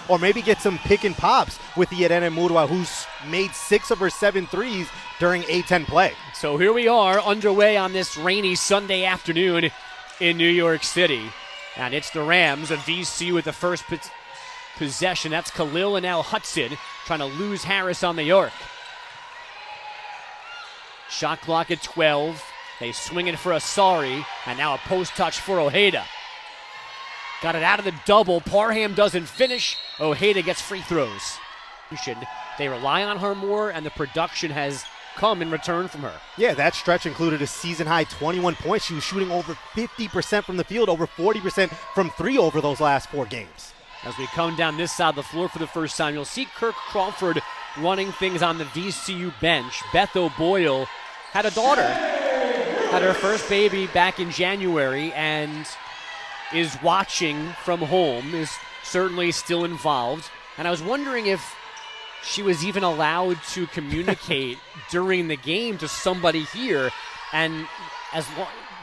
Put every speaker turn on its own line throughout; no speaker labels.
or maybe get some pick and pops with Irene Murua, who's made 6 of her 7 threes during A10 play.
So here we are underway on this rainy Sunday afternoon in New York City. And it's the Rams of VCU with the first possession. That's Khalil and now Hudson trying to lose Harris on the arc. Shot clock at 12. They swing it for Asari, and now a post touch for Ojeda. Got it out of the double. Parham doesn't finish. Ojeda gets free throws. They rely on her more, and the production has come in return from her.
Yeah, that stretch included a season-high 21 points. She was shooting over 50% from the field, over 40% from 3 over those last 4 games.
As we come down this side of the floor for the first time, you'll see Kirk Crawford running things on the VCU bench. Beth O'Boyle had a daughter, had her first baby back in January, and is watching from home, is certainly still involved. And I was wondering if she was even allowed to communicate during the game to somebody here, and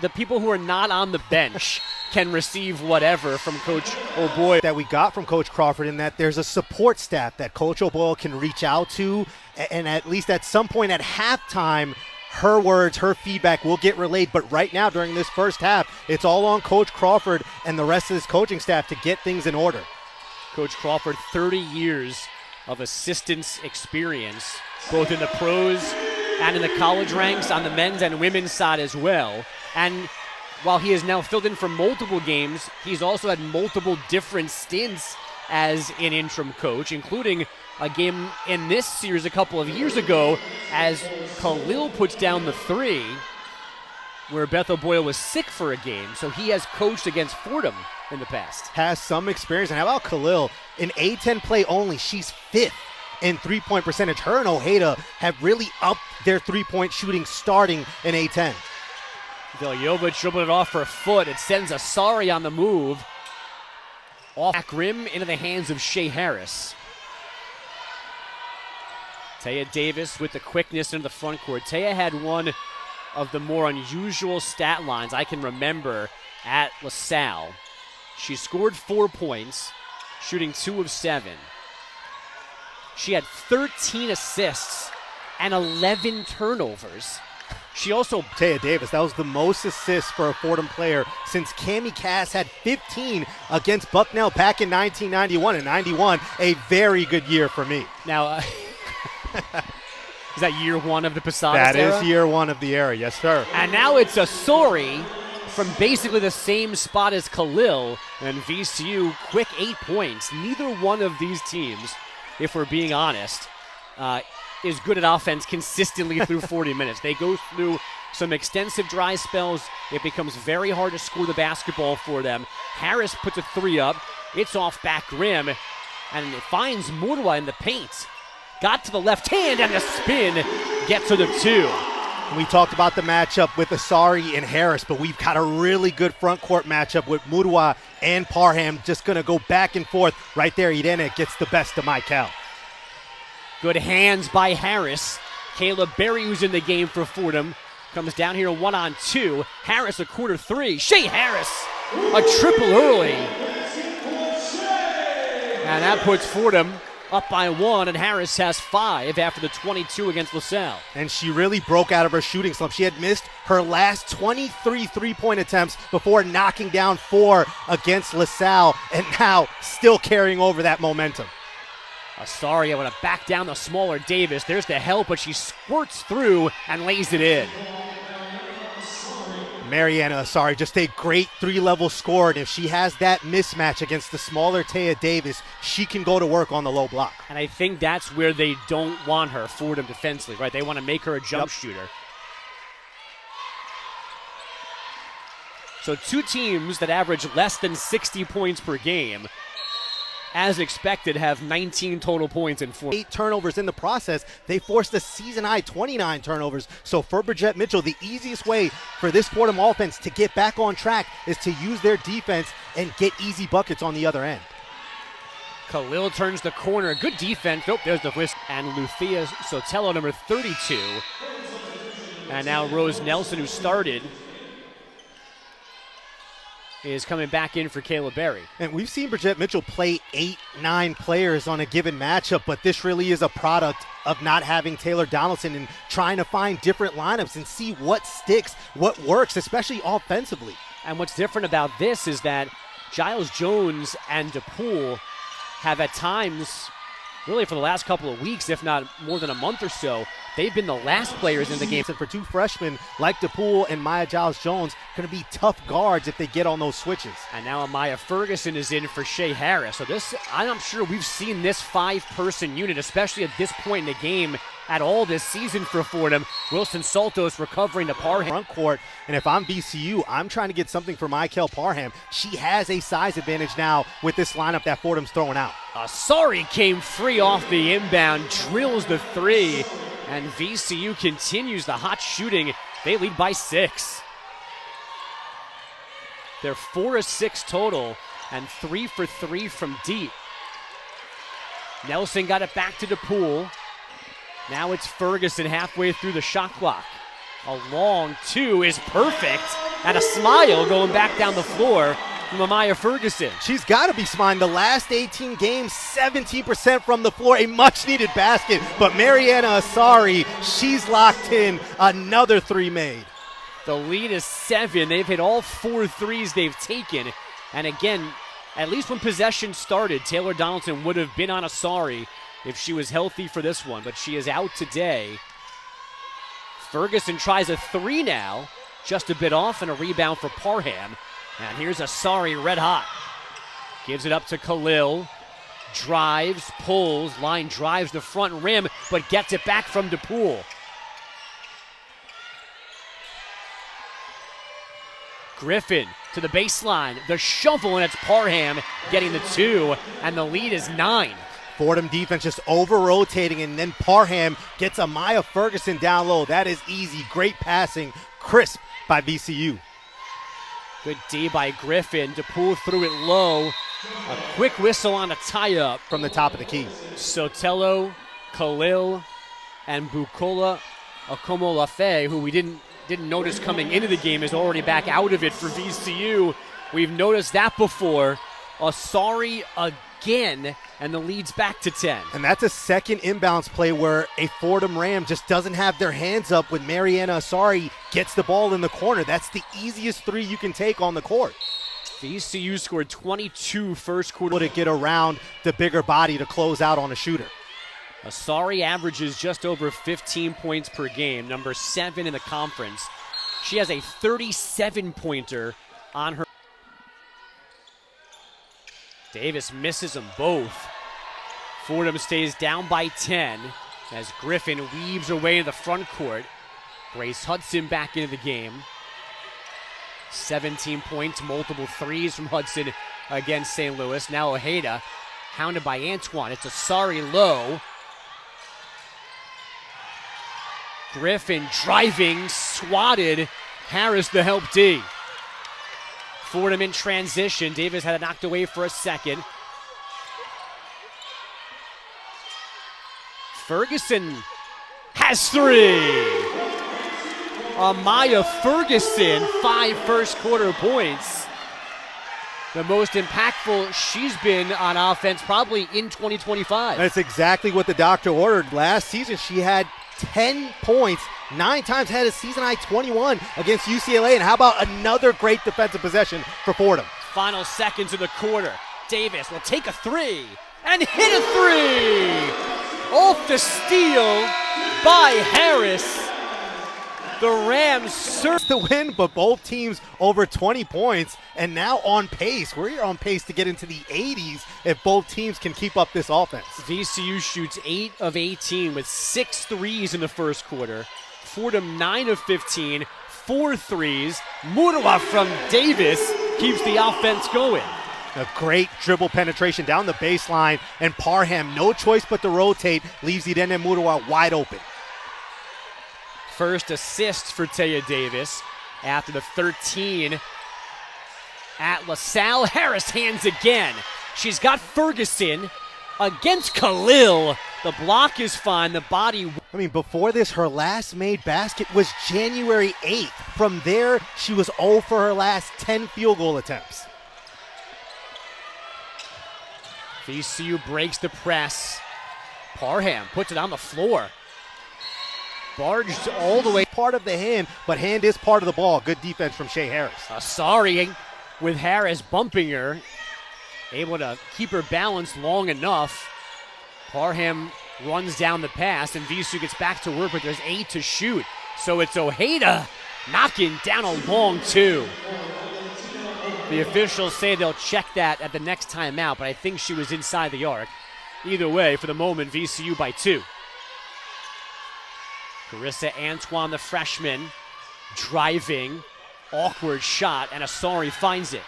the people who are not on the bench can receive whatever from Coach O'Boyle.
That we got from Coach Crawford, in that there's a support staff that Coach O'Boyle can reach out to, and at least at some point at halftime, her words, her feedback will get relayed. But right now, during this first half, it's all on Coach Crawford and the rest of his coaching staff to get things in order.
Coach Crawford, 30 years of assistance experience, both in the pros and in the college ranks on the men's and women's side as well. And while he has now filled in for multiple games, he's also had multiple different stints as an interim coach, including a game in this series a couple of years ago as Khalil puts down the 3 where Beth O'Boyle was sick for a game. So he has coached against Fordham in the past.
Has some experience. And how about Khalil? In A10 play only, she's 5th in three-point percentage. Her and Ojeda have really upped their three-point shooting starting in A10.
Veljovic dribbled it off for a foot. It sends Asari on the move. Off back rim into the hands of Shea Harris. Taya Davis with the quickness into the front court. Taya had one of the more unusual stat lines I can remember at LaSalle. She scored 4 points, shooting 2 of 7. She had 13 assists and 11 turnovers. She also...
Taya Davis, that was the most assists for a Fordham player since Cammie Cass had 15 against Bucknell back in 1991. And 91, a very good year for me.
Now, is that year 1 of the Posadas era?
That is year 1 of the era, yes, sir.
And now it's Asari from basically the same spot as Khalil, and VCU, quick 8 points. Neither one of these teams, if we're being honest, is good at offense consistently through 40 minutes. They go through some extensive dry spells. It becomes very hard to score the basketball for them. Harris puts a 3 up. It's off back rim, and it finds Murua in the paint. Got to the left hand, and the spin gets her the 2.
We talked about the matchup with Asari and Harris, but we've got a really good front court matchup with Murua and Parham. Just going to go back and forth. Right there, Irene gets the best of Mykel.
Good hands by Harris. Kayla Berry, who's in the game for Fordham, comes down here 1-on-2. Harris a corner 3. Shea Harris, a triple early. And that puts Fordham up by 1, and Harris has 5 after the 22 against LaSalle.
And she really broke out of her shooting slump. She had missed her last 23 three-point attempts before knocking down 4 against LaSalle, and now still carrying over that momentum.
Asari able to back down the smaller Davis. There's the help, but she squirts through and lays it in.
Mariana Asari, just a great 3-level scorer, and if she has that mismatch against the smaller Taya Davis, she can go to work on the low block.
And I think that's where they don't want her, Fordham defensively, right? They want to make her a jump shooter. So 2 teams that average less than 60 points per game, as expected, have 19 total points in 4.
8 turnovers in the process. They forced a season-high 29 turnovers. So for Bridgette Mitchell, the easiest way for this Fordham offense to get back on track is to use their defense and get easy buckets on the other end.
Khalil turns the corner. Good defense. Nope, there's the whisk. And Luthia Sotelo, number 32. And now Rose Nelson, who started. is coming back in for Kayla Berry.
And we've seen Bridgette Mitchell play 8-9 players on a given matchup, but this really is a product of not having Taylor Donaldson and trying to find different lineups and see what sticks, what works, especially offensively.
And what's different about this is that Giles Jones and DePool have at times, really for the last couple of weeks, if not more than a month or so, they've been the last players in the game.
And for two freshmen like DePool and Maya Giles-Jones, going to be tough guards if they get on those switches.
And now Amaya Ferguson is in for Shea Harris. So this, I'm not sure we've seen this five-person unit, especially at this point in the game, at all this season for Fordham. Wilson Saltos recovering to Parham.
Front court, and if I'm VCU, I'm trying to get something for Mykel Parham. She has a size advantage now with this lineup that Fordham's throwing out.
Asari came free off the inbound, drills the three, and VCU continues the hot shooting. They lead by 6. They're 4 of 6 total and 3 for 3 from deep. Nelson got it back to DePool. Now it's Ferguson halfway through the shot clock. A long 2 is perfect, and a smile going back down the floor from Amaya Ferguson.
She's got to be smiling. The last 18 games, 17% from the floor, a much-needed basket. But Mariana Asari, she's locked in. Another 3 made.
The lead is 7. They've hit all 4 threes they've taken. And again, at least when possession started, Taylor Donaldson would have been on Asari if she was healthy for this one, but she is out today. Ferguson tries a 3 now, just a bit off, and a rebound for Parham. And here's Asari red hot. Gives it up to Khalil. Drives, pulls, line drives the front rim, but gets it back from DePool. Griffin to the baseline. The shovel, and it's Parham getting the 2, and the lead is 9.
Fordham defense just over-rotating, and then Parham gets Amaya Ferguson down low. That is easy. Great passing. Crisp by VCU.
Good D by Griffin. DePool threw it low. A quick whistle on a tie-up.
From the top of the key.
Sotelo, Khalil, and Bukola Akomolafe, who we didn't notice coming into the game, is already back out of it for VCU. We've noticed that before. Asari again, and the lead's back to 10.
And that's a second inbounds play where a Fordham Ram just doesn't have their hands up when Mariana Asari gets the ball in the corner. That's the easiest 3 you can take on the court.
VCU scored 22 first quarter.
To get around the bigger body to close out on a shooter.
Asari averages just over 15 points per game, number 7 in the conference. She has a 37-pointer on her. Davis misses them both. Fordham stays down by 10 as Griffin weaves away to the front court. Grace Hudson back into the game. 17 points, multiple threes from Hudson against St. Louis. Now Ojeda, hounded by Antoine. It's Asari low. Griffin driving, swatted. Harris the help D. Fordham in transition. Davis had it knocked away for a second. Ferguson has 3. Amaya Ferguson, 5 first quarter points. The most impactful she's been on offense probably in 2025.
That's exactly what the doctor ordered. Last season, she had 10 points, 9 times had a season-high 21 against UCLA. And how about another great defensive possession for Fordham?
Final seconds of the quarter. Davis will take a 3 and hit a 3! Off the steal by Harris. The Rams serve
to win, but both teams over 20 points and now on pace. We're on pace to get into the 80s if both teams can keep up this offense.
VCU shoots 8 of 18 with 6 threes in the first quarter. Fordham 9 of 15, 4 threes. Murwa from Davis keeps the offense going.
A great dribble penetration down the baseline, and Parham, no choice but to rotate, leaves Irene Murwa wide open.
First assist for Taya Davis after the 13 at LaSalle. Harris hands again. She's got Ferguson against Khalil. The block is fine. The body
I mean, before this, her last made basket was January 8th. From there, she was 0 for her last 10 field goal attempts.
VCU breaks the press. Parham puts it on the floor. Barged all the way.
Part of the hand, but hand is part of the ball. Good defense from Shea Harris.
Sorry, with Harris bumping her. Able to keep her balanced long enough. Parham runs down the pass, and VCU gets back to work, but there's 8 to shoot. So it's Ojeda knocking down a long 2. The officials say they'll check that at the next timeout, but I think she was inside the arc. Either way, for the moment, VCU by 2. Carissa Antoine, the freshman, driving. Awkward shot, and Asari finds it.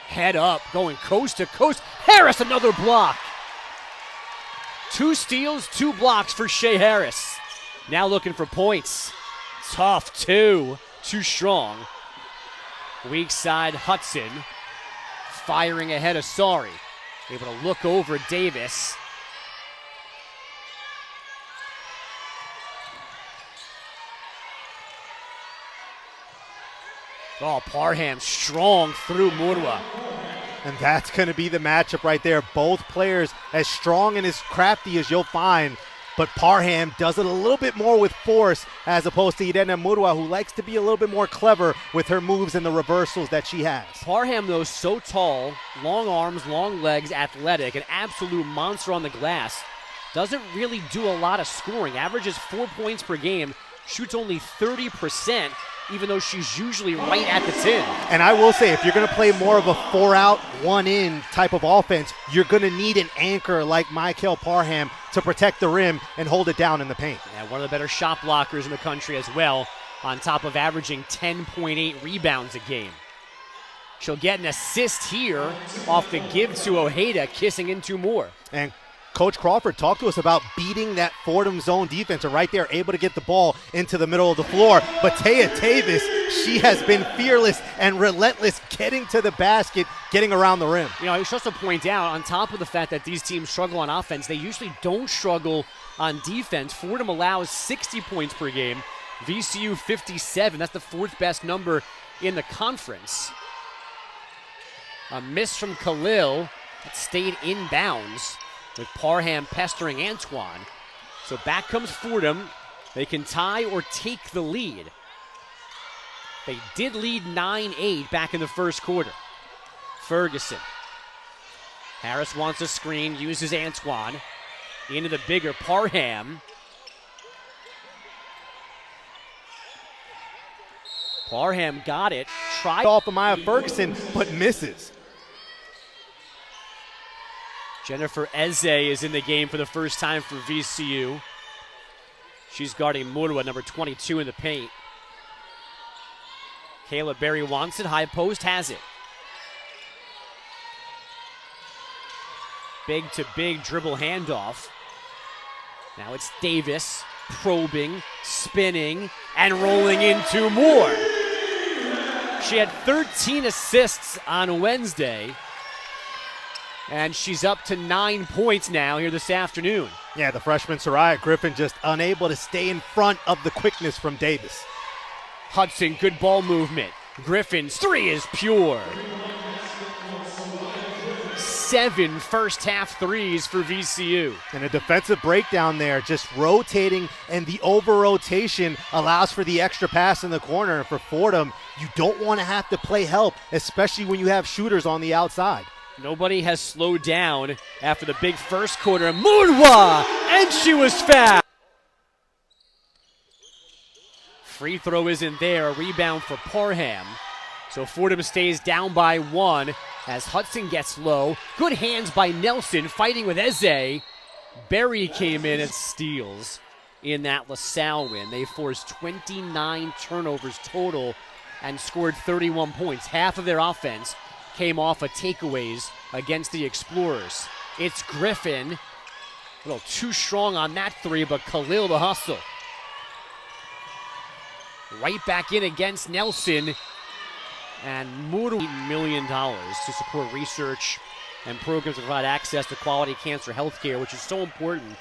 Head up, going coast to coast. Harris, another block. 2 steals, 2 blocks for Shea Harris. Now looking for points. Tough 2, too strong. Weak side Hudson, firing ahead of Asari. Able to look over Davis. Oh, Parham strong through Murwa.
And that's going to be the matchup right there. Both players as strong and as crafty as you'll find, but Parham does it a little bit more with force as opposed to Irene Murwa, who likes to be a little bit more clever with her moves and the reversals that she has.
Parham, though, so tall, long arms, long legs, athletic, an absolute monster on the glass. Doesn't really do a lot of scoring. Averages 4 points per game, shoots only 30%. Even though she's usually right at the 10.
And I will say, if you're going to play more of a 4-out, 1-in type of offense, you're going to need an anchor like Mykel Parham to protect the rim and hold it down in the paint.
Yeah, one of the better shot blockers in the country as well, on top of averaging 10.8 rebounds a game. She'll get an assist here off the give to Ojeda, kissing in 2 more.
And Coach Crawford talked to us about beating that Fordham zone defense, and right there able to get the ball into the middle of the floor. But Taya Tavis, she has been fearless and relentless getting to the basket, getting around the rim.
You know, I should also point out, on top of the fact that these teams struggle on offense, they usually don't struggle on defense. Fordham allows 60 points per game, VCU 57. That's the 4th best number in the conference. A miss from Khalil that stayed inbounds, with Parham pestering Antoine. So back comes Fordham. They can tie or take the lead. They did lead 9-8 back in the first quarter. Ferguson. Harris wants a screen, uses Antoine. Into the bigger Parham. Parham got it. Tried
off of Maya Ferguson, but misses.
Jennifer Eze is in the game for the first time for VCU. She's guarding Murwa, number 22 in the paint. Kayla Berry wants it. High post, has it. Big to big dribble handoff. Now it's Davis probing, spinning, and rolling into more. She had 13 assists on Wednesday. And she's up to 9 points now here this afternoon.
Yeah, the freshman Soraya Griffin just unable to stay in front of the quickness from Davis.
Hudson, good ball movement. Griffin's 3 is pure. 7 first half threes for VCU.
And a defensive breakdown there, just rotating, and the over-rotation allows for the extra pass in the corner. And for Fordham, you don't want to have to play help, especially when you have shooters on the outside.
Nobody has slowed down after the big first quarter. Murwa! And she was fouled. Free throw isn't there. A rebound for Parham. So Fordham stays down by 1 as Hudson gets low. Good hands by Nelson fighting with Eze. Berry came in and steals in that LaSalle win. They forced 29 turnovers total and scored 31 points. Half of their offense came off of takeaways against the Explorers. It's Griffin. A little too strong on that 3, but Khalil the hustle. Right back in against Nelson. And Murwa $8 million to support research and programs to provide access to quality cancer health care, which is so important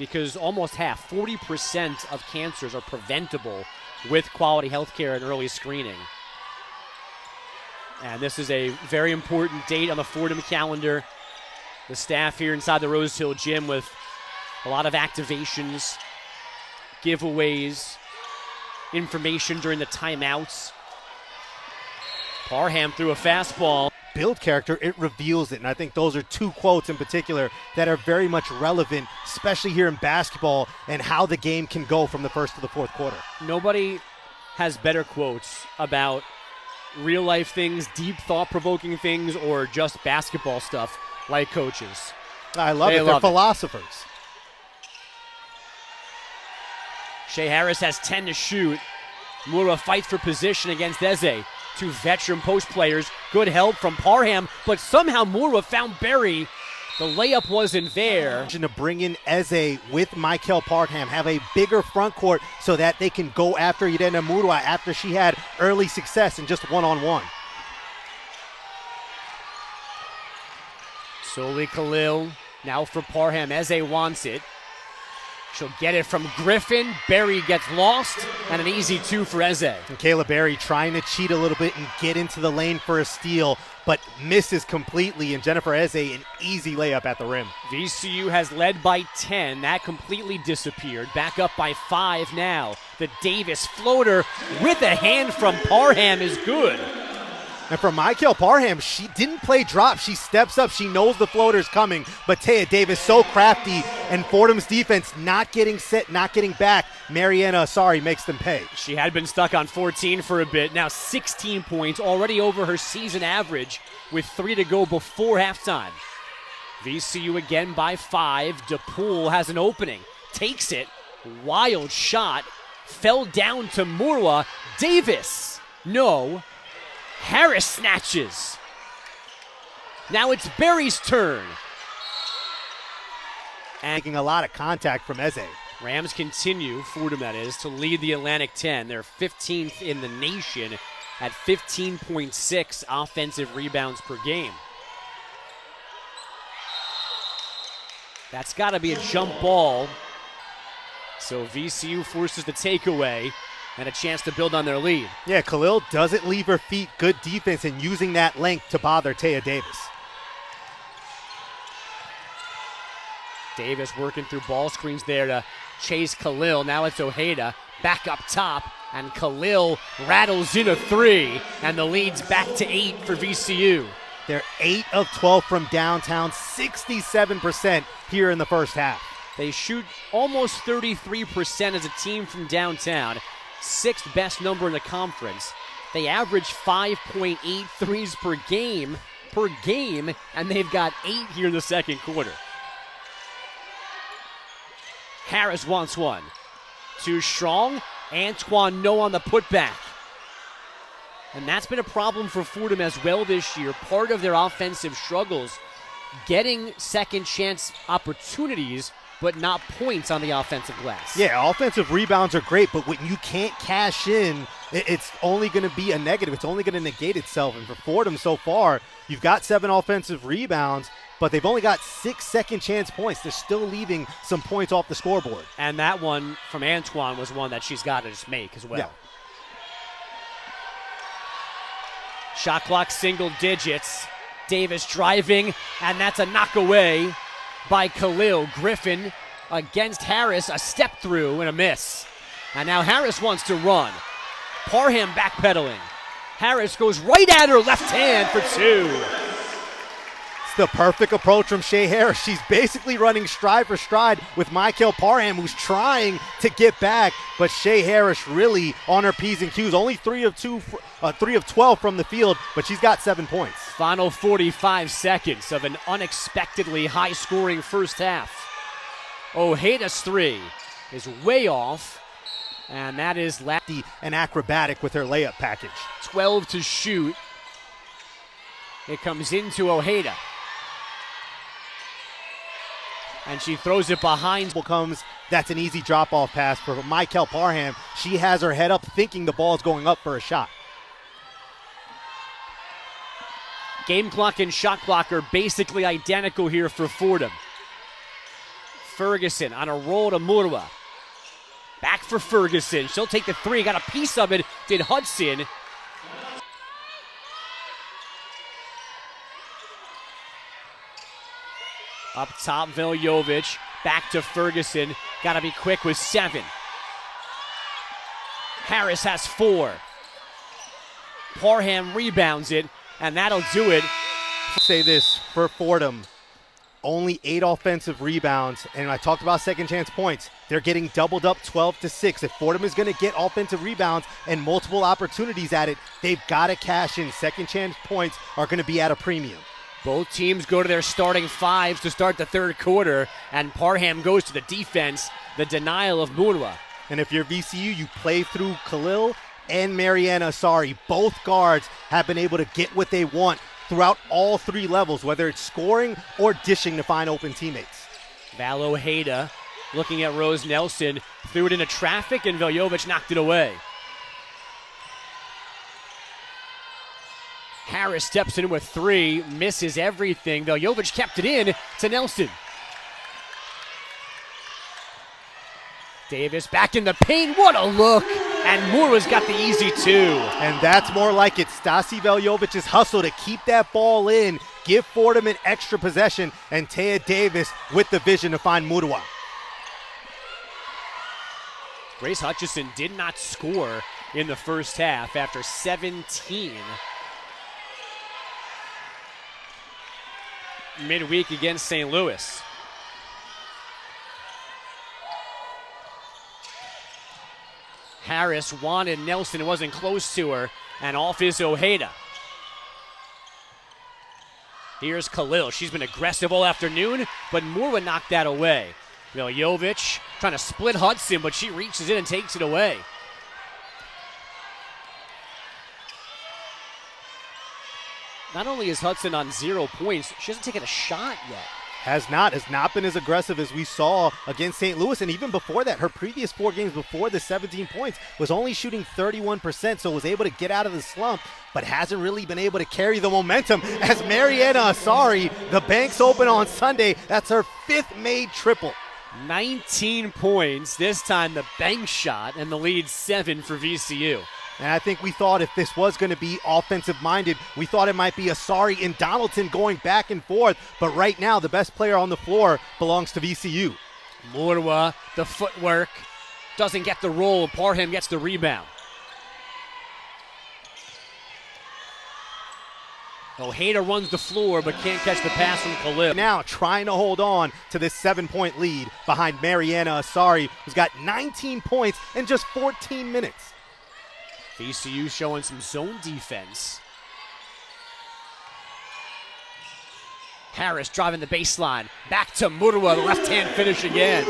because almost half, 40% of cancers are preventable with quality health care and early screening. And this is a very important date on the Fordham calendar. The staff here inside the Rose Hill Gym with a lot of activations, giveaways, information during the timeouts. Parham threw a fastball.
Build character, it reveals it. And I think those are two quotes in particular that are very much relevant, especially here in basketball and how the game can go from the first to the fourth quarter.
Nobody has better quotes about real life things, deep thought-provoking things, or just basketball stuff like coaches.
I love it. They're philosophers.
Shea Harris has 10 to shoot. Mura fights for position against Eze. Two veteran post players. Good help from Parham, but somehow Mura found Berry. The layup wasn't there.
To bring in Eze with Mykel Parham, have a bigger front court so that they can go after Irene Murua after she had early success in just one-on-one.
Soli Khalil, now for Parham. Eze wants it. She'll get it from Griffin. Berry gets lost, and an easy two for Eze.
And Kayla Berry trying to cheat a little bit and get into the lane for a steal, but misses completely, and Jennifer Eze an easy layup at the rim.
VCU has led by 10. That completely disappeared. Back up by 5 now. The Davis floater with a hand from Parham is good.
And for Mykel Parham, she didn't play drop. She steps up. She knows the floater's coming. But Taya Davis so crafty, and Fordham's defense not getting set, not getting back. Mariana, makes them pay.
She had been stuck on 14 for a bit. Now 16 points, already over her season average with 3 to go before halftime. VCU again by 5. DePool has an opening. Takes it. Wild shot. Fell down to Murwa. Davis. No. Harris snatches. Now it's Berry's turn.
And making a lot of contact from Eze.
Rams continue, Fordham that is, to lead the Atlantic 10. They're 15th in the nation at 15.6 offensive rebounds per game. That's got to be a jump ball. So VCU forces the takeaway and a chance to build on their lead.
Yeah, Khalil doesn't leave her feet. Good defense and using that length to bother Taya Davis.
Davis working through ball screens there to chase Khalil. Now it's Ojeda back up top, and Khalil rattles in a 3, and the lead's back to 8 for VCU.
They're 8 of 12 from downtown, 67% here in the first half.
They shoot almost 33% as a team from downtown. 6th best number in the conference. They average 5.8 threes per game, and they've got 8 here in the second quarter. Harris wants one. Too strong. Antoine no on the putback. And that's been a problem for Fordham as well this year. Part of their offensive struggles, getting second chance opportunities, but not points on the offensive glass.
Yeah, offensive rebounds are great, but when you can't cash in, it's only going to be a negative. It's only going to negate itself. And for Fordham so far, you've got 7 offensive rebounds, but they've only got 6 second chance points. They're still leaving some points off the scoreboard.
And that one from Antoine was one that she's got to just make as well.
Yeah.
Shot clock single digits. Davis driving, and that's a knock away by Khalil. Griffin against Harris, a step through and a miss. And now Harris wants to run. Parham backpedaling. Harris goes right at her left hand for 2.
It's the perfect approach from Shea Harris. She's basically running stride for stride with Mykel Parham, who's trying to get back, but Shea Harris really on her P's and Q's. Only 3 of 12 from the field, but she's got 7 points.
Final 45 seconds of an unexpectedly high-scoring first half. Ojeda's 3 is way off, and that is
lefty and acrobatic with her layup package.
12 to shoot. It comes into Ojeda. And she throws it behind.
That's an easy drop-off pass for Mykel Parham. She has her head up thinking the ball's going up for a shot. Game clock and shot clock are basically identical here for Fordham.
Ferguson on a roll to Murwa. Back for Ferguson. She'll take the three. Got a piece of it. Did Hudson. Up top, Veljovic. Back to Ferguson. Got to be quick with 7. Harris has 4. Parham rebounds it, and that'll do it.
Say this for Fordham. Only 8 offensive rebounds, and I talked about second chance points. They're getting doubled up 12-6. If Fordham is going to get offensive rebounds and multiple opportunities at it, they've got to cash in. Second chance points are going to be at a premium.
Both teams go to their starting 5s to start the third quarter, and Parham goes to the defense, the denial of Murwa.
And if you're VCU, you play through Khalil and Mariana Asari. Both guards have been able to get what they want throughout all 3 levels, whether it's scoring or dishing to find open teammates.
Val Ojeda looking at Rose Nelson, threw it into traffic, and Veljovic knocked it away. Harris steps in with 3, misses everything. Veljovic kept it in to Nelson. Davis back in the paint, what a look! And Murwa's got the easy 2.
And that's more like it. Stasi Veljovic's hustle to keep that ball in, give Fordham an extra possession, and Taya Davis with the vision to find Murwa.
Grace Hutchison did not score in the first half after 17. Midweek against St. Louis. Harris wanted Nelson, wasn't close to her, and off is Ojeda. Here's Khalil. She's been aggressive all afternoon, but Murwa knocked that away. Veljovic trying to split Hudson, but she reaches in and takes it away. Not only is Hudson on 0 points, she hasn't taken a shot yet.
Has not been as aggressive as we saw against St. Louis, and even before that, her previous 4 games before the 17 points was only shooting 31%, so was able to get out of the slump, but hasn't really been able to carry the momentum as Mariana Asari, the banks open on Sunday. That's her 5th made triple.
19 points, this time the bank shot, and the lead 7 for VCU.
And I think we thought if this was going to be offensive-minded, we thought it might be Asari and Donaldson going back and forth. But right now, the best player on the floor belongs to VCU.
Murwa, the footwork, doesn't get the roll. Parham gets the rebound. Ojeda runs the floor but can't catch the pass from Khalil.
Now trying to hold on to this 7-point lead behind Mariana Asari, who's got 19 points in just 14 minutes.
VCU showing some zone defense. Harris driving the baseline. Back to Murwa, the left-hand finish again.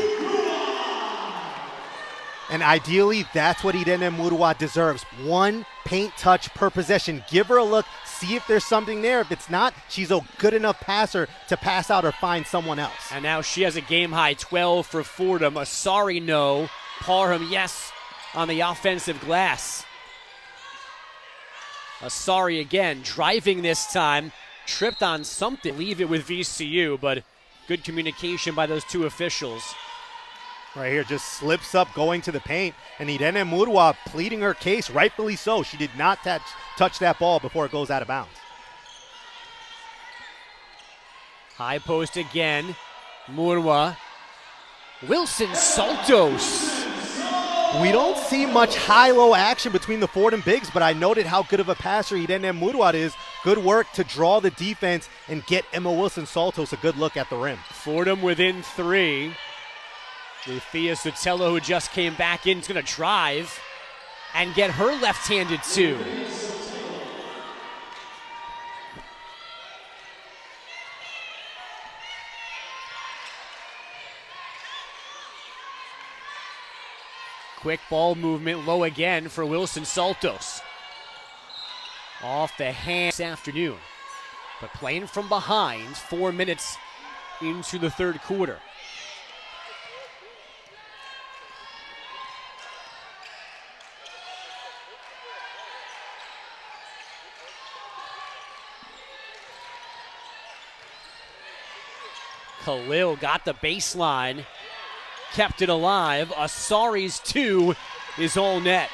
And ideally, that's what Irene Murwa deserves. 1 paint touch per possession. Give her a look, see if there's something there. If it's not, she's a good enough passer to pass out or find someone else.
And now she has a game-high 12 for Fordham. Asari, no. Parham, yes, on the offensive glass. Asari again, driving this time, tripped on something. Leave it with VCU, but good communication by those 2 officials.
Right here, just slips up going to the paint, and Irene Murwa pleading her case, rightfully so. She did not touch that ball before it goes out of bounds.
High post again, Murwa. Wilson Saltos.
We don't see much high-low action between the Fordham bigs, but I noted how good of a passer Irene Murwa is. Good work to draw the defense and get Emma Wilson-Saltos a good look at the rim.
Fordham within 3. Luthia Sotelo, who just came back in, is going to drive and get her left-handed 2. Quick ball movement, low again for Wilson Saltos. Off the hand this afternoon, but playing from behind, 4 minutes into the third quarter. Khalil got the baseline, kept it alive. Asari's 2 is all net.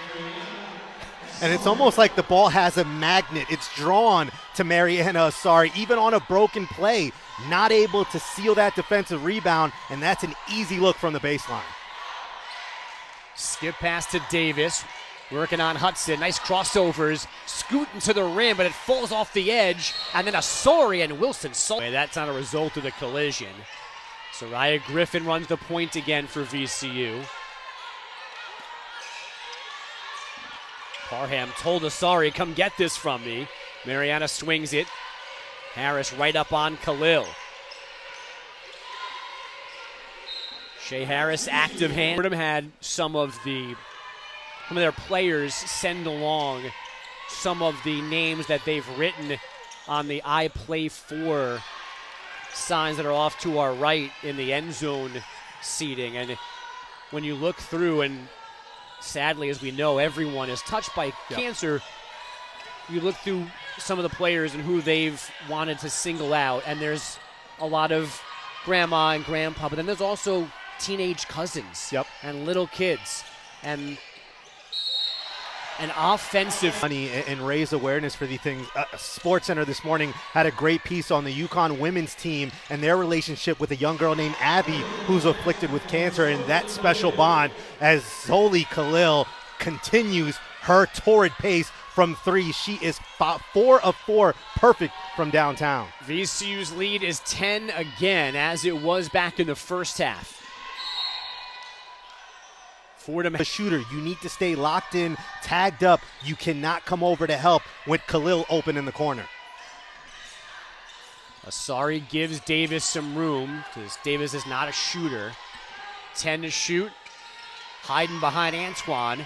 And it's almost like the ball has a magnet. It's drawn to Mariana Asari, even on a broken play, not able to seal that defensive rebound, and that's an easy look from the baseline.
Skip pass to Davis, working on Hudson. Nice crossovers, scooting to the rim, but it falls off the edge, and then Asari and Wilson. That's not a result of the collision. Soraya Griffin runs the point again for VCU. Parham told Asari, come get this from me. Mariana swings it. Harris right up on Khalil. Shea Harris, active hand. Fordham had some of their players send along some of the names that they've written on the I play for signs that are off to our right in the end zone seating. And when you look through, and sadly, as we know, everyone is touched by cancer. You look through some of the players and who they've wanted to single out, and there's a lot of grandma and grandpa, but then there's also teenage cousins and little kids, and an offensive
money and raise awareness for these things. SportsCenter this morning had a great piece on the UConn women's team and their relationship with a young girl named Abby who's afflicted with cancer, and that special bond as Zoli Khalil continues her torrid pace from 3. She is 4 of 4 perfect from downtown.
VCU's lead is 10 again, as it was back in the first half. Fordham,
a shooter, you need to stay locked in, tagged up. You cannot come over to help with Khalil open in the corner.
Asari gives Davis some room because Davis is not a shooter. 10 to shoot, hiding behind Antoine.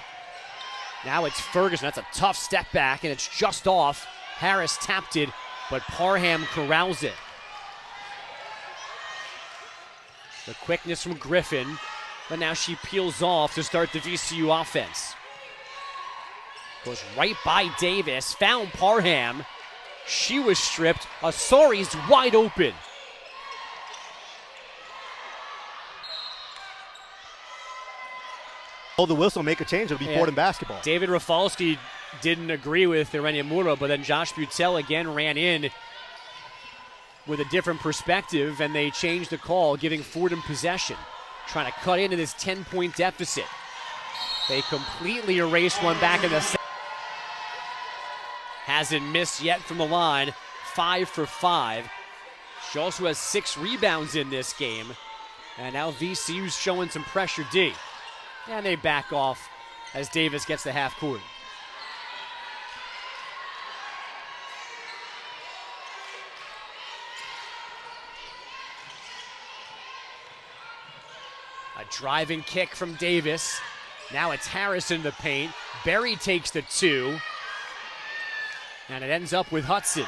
Now it's Ferguson. That's a tough step back, and it's just off. Harris tapped it, but Parham corrals it. The quickness from Griffin, but now she peels off to start the VCU offense. Goes right by Davis, found Parham. She was stripped. Asari's wide open.
Oh, the whistle, make a change. It'll be Fordham basketball.
David Rafalski didn't agree with Irenia Muro, but then Josh Butel again ran in with a different perspective, and they changed the call, giving Fordham possession, trying to cut into this 10-point deficit. They completely erased one back in the second. Hasn't missed yet from the line, 5 for 5. She also has 6 rebounds in this game, and now VCU's showing some pressure D. And they back off as Davis gets the half court. A driving kick from Davis. Now it's Harris in the paint. Berry takes the 2. And it ends up with Hudson.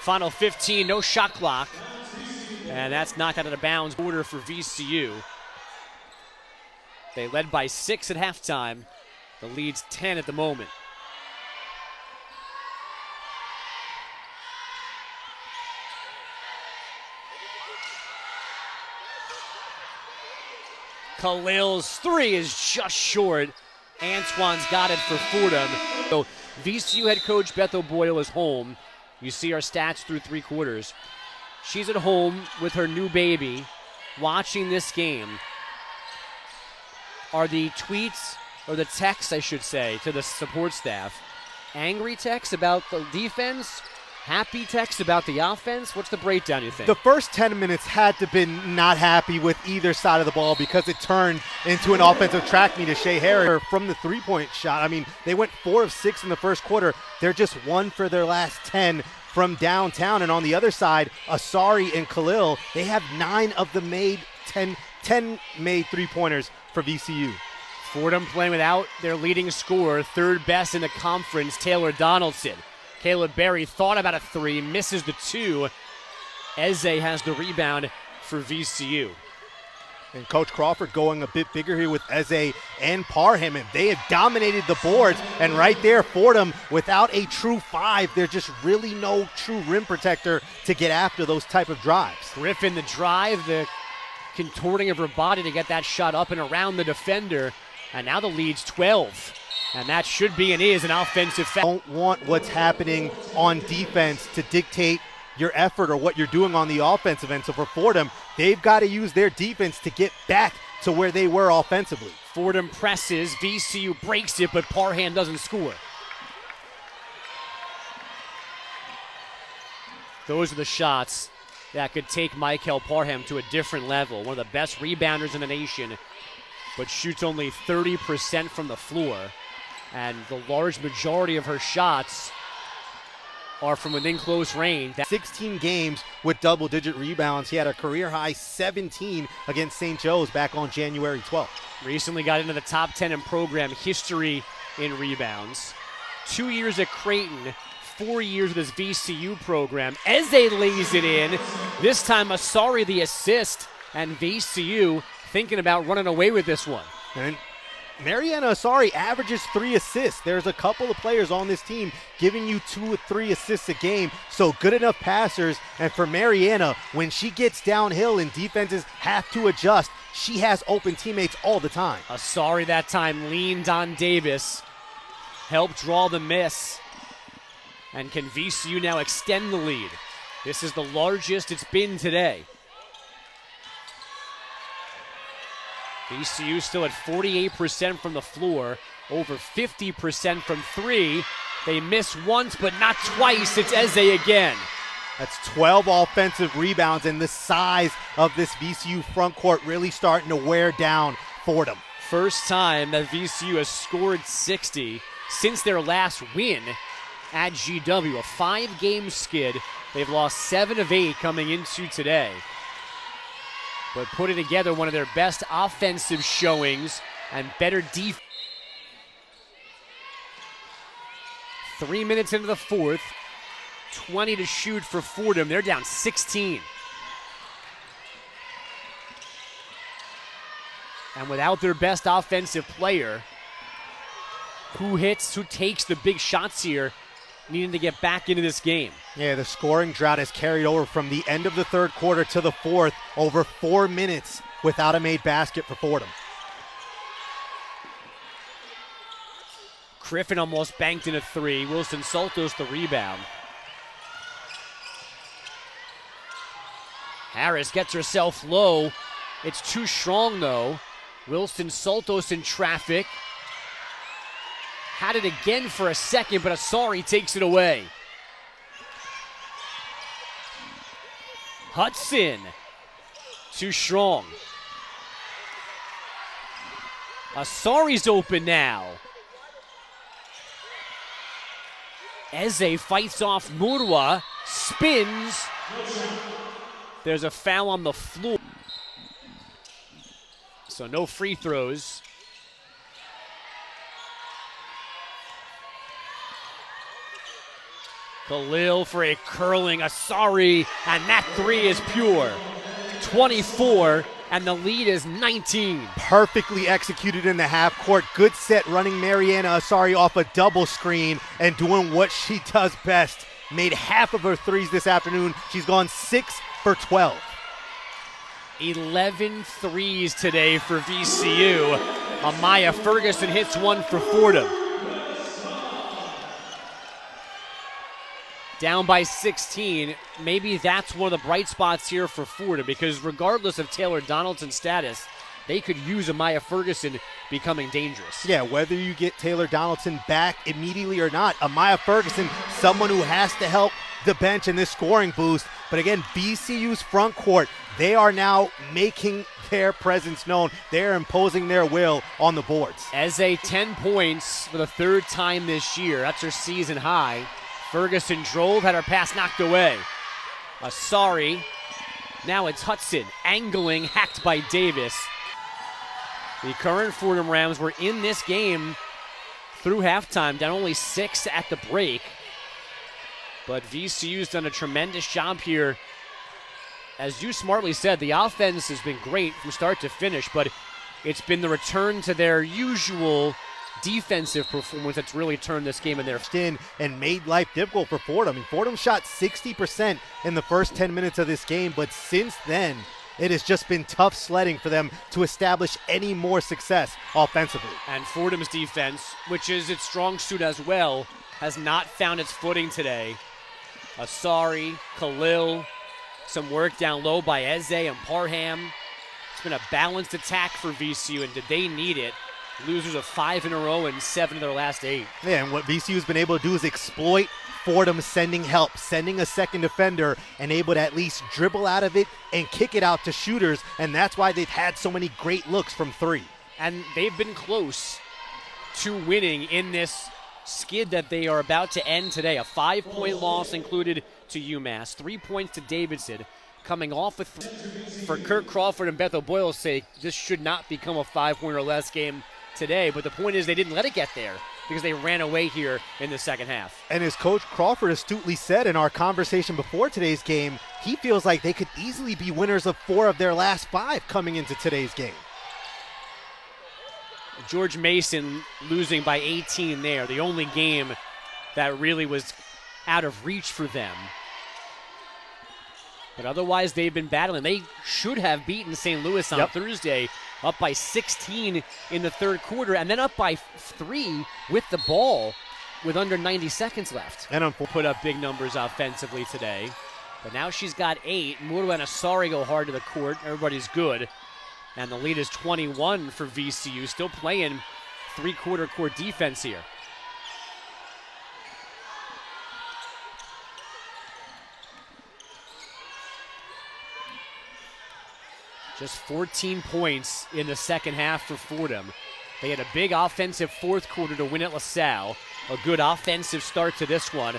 Final 15, no shot clock. And that's knocked out of bounds. Order for VCU. They led by 6 at halftime. The lead's 10 at the moment. Khalil's 3 is just short. Antoine's got it for Fordham. So VCU head coach Beth O'Boyle is home. You see our stats through 3 quarters. She's at home with her new baby, watching this game. Are the tweets, or the texts, I should say, to the support staff, angry texts about the defense? Happy texts about the offense? What's the breakdown, you think?
The first 10 minutes had to been not happy with either side of the ball because it turned into an offensive track meet to Shea Harris from the three-point shot. I mean, they went 4 of 6 in the first quarter. They're just 1 for their last 10 from downtown. And on the other side, Asari and Khalil, they have 9 of the made 10 made three-pointers for VCU.
Fordham playing without their leading scorer, third best in the conference, Taylor Donaldson. Caleb Berry thought about a 3, misses the 2. Eze has the rebound for VCU.
And Coach Crawford going a bit bigger here with Eze and Parham, and they have dominated the boards. And right there, Fordham, without a true 5, there's just really no true rim protector to get after those type of drives.
Griffin the drive, the contorting of her body to get that shot up and around the defender. And now the lead's 12. And that should be and is an offensive foul.
Don't want what's happening on defense to dictate your effort or what you're doing on the offensive end. So for Fordham, they've got to use their defense to get back to where they were offensively.
Fordham presses, VCU breaks it, but Parham doesn't score. Those are the shots that could take Mykel Parham to a different level. One of the best rebounders in the nation, but shoots only 30% from the floor. And the large majority of her shots are from within close range.
16 games with double-digit rebounds. He had a career-high 17 against St. Joe's back on January 12th.
Recently got into the top 10 in program history in rebounds. 2 years at Creighton, 4 years with his VCU program. Eze lays it in. This time Asari the assist, and VCU thinking about running away with this one.
And Mariana Asari averages 3 assists. There's a couple of players on this team giving you 2 or 3 assists a game, so good enough passers. And for Mariana, when she gets downhill and defenses have to adjust, she has open teammates all the time.
Asari that time leaned on Davis, helped draw the miss. And can VCU now extend the lead? This is the largest it's been today. VCU still at 48% from the floor, over 50% from 3. They miss once, but not twice. It's Eze again.
That's 12 offensive rebounds, and the size of this VCU front court really starting to wear down Fordham.
First time that VCU has scored 60 since their last win at GW. A 5-game skid. They've lost 7 of 8 coming into today. But putting together one of their best offensive showings and better defense. 3 minutes into the fourth, 20 to shoot for Fordham. They're down 16. And without their best offensive player, who takes the big shots here, needing to get back into this game.
Yeah, the scoring drought has carried over from the end of the third quarter to the fourth, over 4 minutes without a made basket for Fordham.
Griffin almost banked in a 3. Wilson Saltos the rebound. Harris gets herself low. It's too strong though. Wilson Saltos in traffic. Had it again for a second, but Asari takes it away. Hudson, too strong. Asari's open now. Eze fights off Murwa, spins. There's a foul on the floor. So no free throws. Khalil for a curling Asari, and that 3 is pure. 24, and the lead is 19.
Perfectly executed in the half court. Good set running Mariana Asari off a double screen and doing what she does best. Made half of her threes this afternoon. She's gone 6 for 12.
11 threes today for VCU. Amaya Ferguson hits one for Fordham. Down by 16. Maybe that's one of the bright spots here for Fordham, because regardless of Taylor Donaldson's status, they could use Amaya Ferguson becoming dangerous.
Yeah, whether you get Taylor Donaldson back immediately or not, Amaya Ferguson, someone who has to help the bench in this scoring boost. But again, VCU's front court, they are now making their presence known. They're imposing their will on the boards.
Eze 10 points for the 3rd time this year. That's her season high. Ferguson drove, had her pass knocked away. Asari. Now it's Hudson. Angling, hacked by Davis. The current Fordham Rams were in this game through halftime, down only 6 at the break. But VCU's done a tremendous job here. As you smartly said, the offense has been great from start to finish, but it's been the return to their usual defensive performance that's really turned this game in their
in and made life difficult for Fordham. I mean, Fordham shot 60% in the first 10 minutes of this game, but since then, it has just been tough sledding for them to establish any more success offensively.
And Fordham's defense, which is its strong suit as well, has not found its footing today. Asari, Khalil, some work down low by Eze and Parham. It's been a balanced attack for VCU, and did they need it? Losers of 5 in a row and 7 of their last 8.
Yeah, and what VCU's been able to do is exploit Fordham sending help, sending a second defender, and able to at least dribble out of it and kick it out to shooters, and that's why they've had so many great looks from 3.
And they've been close to winning in this skid that they are about to end today. A 5-point loss included to UMass, 3 points to Davidson. Coming off with, for Kirk Crawford and Beth O'Boyle's sake, this should not become a 5-point or less game today, but the point is they didn't let it get there because they ran away here in the second half.
And as Coach Crawford astutely said in our conversation before today's game, he feels like they could easily be winners of 4 of their last 5 coming into today's game.
George Mason losing by 18 there, the only game that really was out of reach for them. But otherwise, they've been battling. They should have beaten St. Louis on Thursday, up by 16 in the third quarter, and then up by 3 with the ball with under 90 seconds left.
And
put up big numbers offensively today. But now she's got 8. Muru and Asari go hard to the court. Everybody's good. And the lead is 21 for VCU, still playing three-quarter court defense here. Just 14 points in the second half for Fordham. They had a big offensive fourth quarter to win at LaSalle. A good offensive start to this one.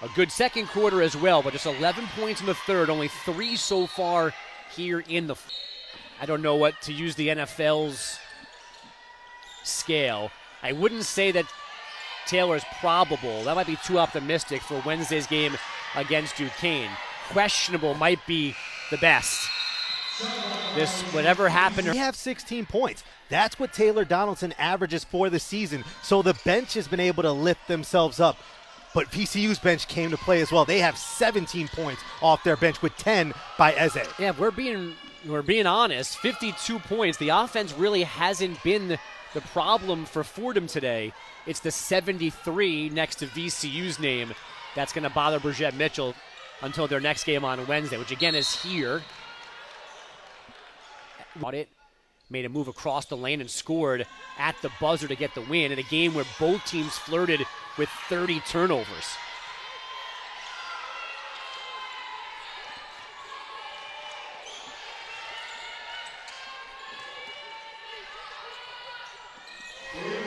A good second quarter as well, but just 11 points in the third. Only 3 so far here in the... I don't know what to use the NFL's scale. I wouldn't say that Taylor's probable. That might be too optimistic for Wednesday's game against Duquesne. Questionable might be the best. This, whatever happened.
They have 16 points. That's what Taylor Donaldson averages for the season. So the bench has been able to lift themselves up. But VCU's bench came to play as well. They have 17 points off their bench with 10 by Eze.
Yeah, if we're being honest, 52 points. The offense really hasn't been the problem for Fordham today. It's the 73 next to VCU's name that's going to bother Bridgette Mitchell until their next game on Wednesday, which again is here. Made a move across the lane and scored at the buzzer to get the win in a game where both teams flirted with 30 turnovers.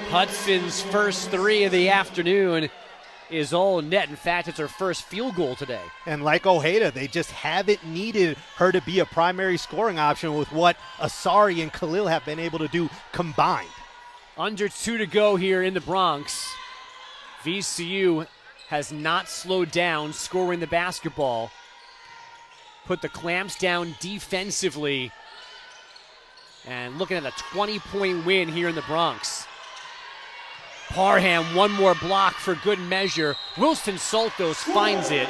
Hudson's first 3 of the afternoon is all net. In fact, it's her first field goal today.
And like Ojeda, they just haven't needed her to be a primary scoring option with what Asari and Khalil have been able to do combined.
Under 2 to go here in the Bronx. VCU has not slowed down scoring the basketball. Put the clamps down defensively. And looking at a 20-point win here in the Bronx. Parham, one more block for good measure. Wilson Saltos finds it.